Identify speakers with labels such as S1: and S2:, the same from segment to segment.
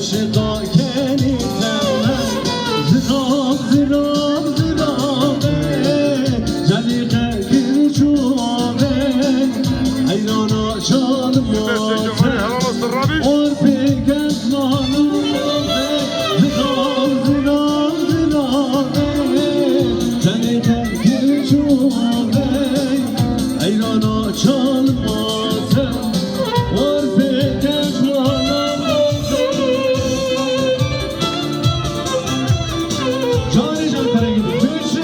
S1: aşıka kenitlenme zirab zirab zirabe Celike kirçuabe Hayrana çalmate Orpi kezmanı zirab zirab zirabe Celike kirçuabe Hayrana çalmate Orpi kezmanı Cani Cantar'a gidin. Tüyüşü.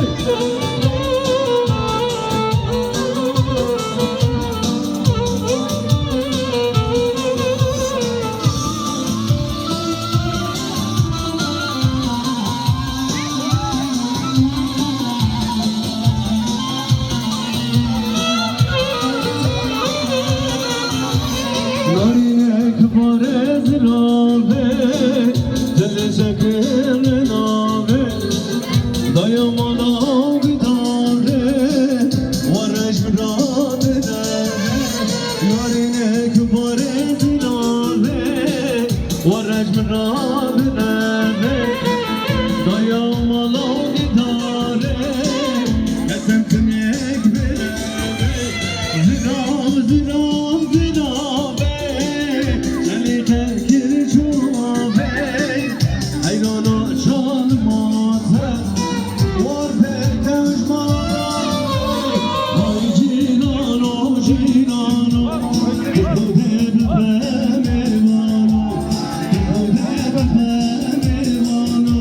S1: Narine kıpare zirabe Dele şekilin abi Dayamana gidare Vareş biradere Narine kıpare zirabe Vareş biradere Dayamana gidare Esen kınek berebe Zirab zirab zirabe Celike kirçuabe Hayrana çalmate Var pertejmana Ay cirano cirano Kude befemevano Kude befemevano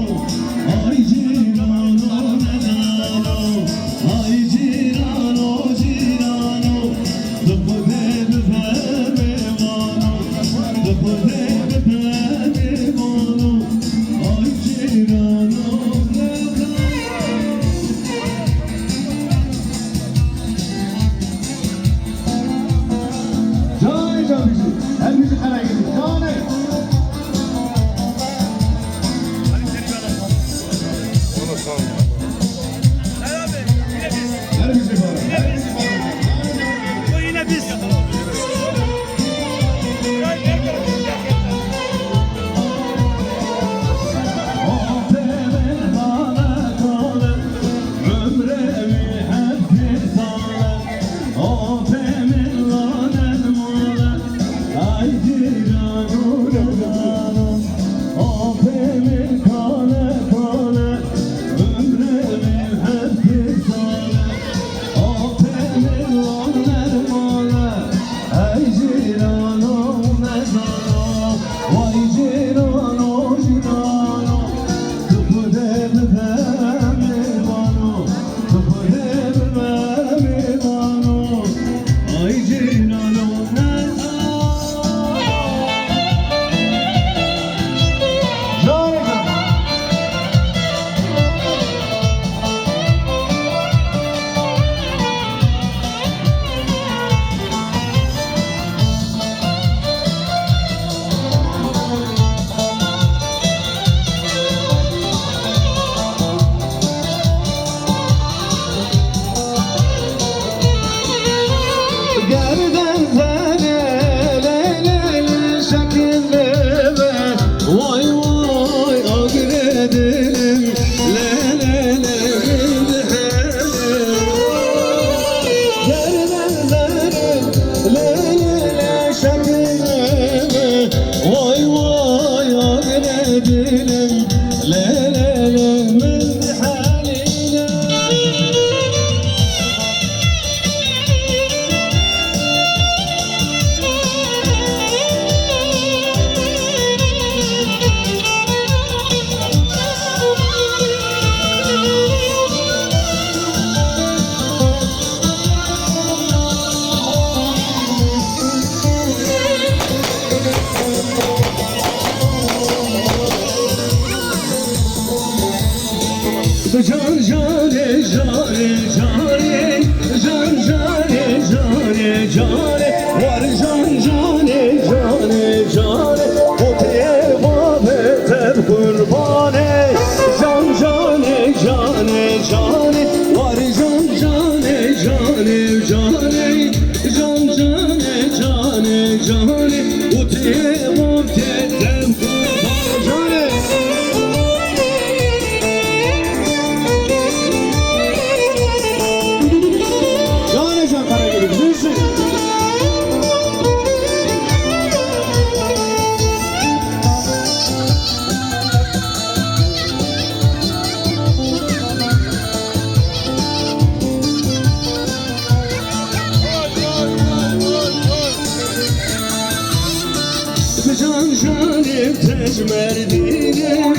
S1: Ay cirano nedano Ay cirano cirano Kude befemevano Kude befemevano Ay cirano nedano Cani can müzik. Her müzik hala gidiyor. Cani. Her müzik var. Her müzik var.
S2: O yine biz.
S1: Aferin kale kale, ömrevi hep bir sale. Aferin lanen male, ay cirano nedano. Aferin kale kale, ömrevi hep bir sale. Aferin lanen male, ay cirano nedano. Vay cirano cirano, Kude befemevano, Kude befemevano, ay cirano nedano. Cani can. Gerden zene leylel şekilleme Vay vay agredim lelele Gerden zene leylel şekilleme Vay vay agredim lelele haline Can cane cane cane Can cane cane cane Var can cane cane cane O teva beter kurbane Can cane cane cane Var can cane cane cane Can cane cane cane O teva beter kurbane
S3: جان جانم تجمردینه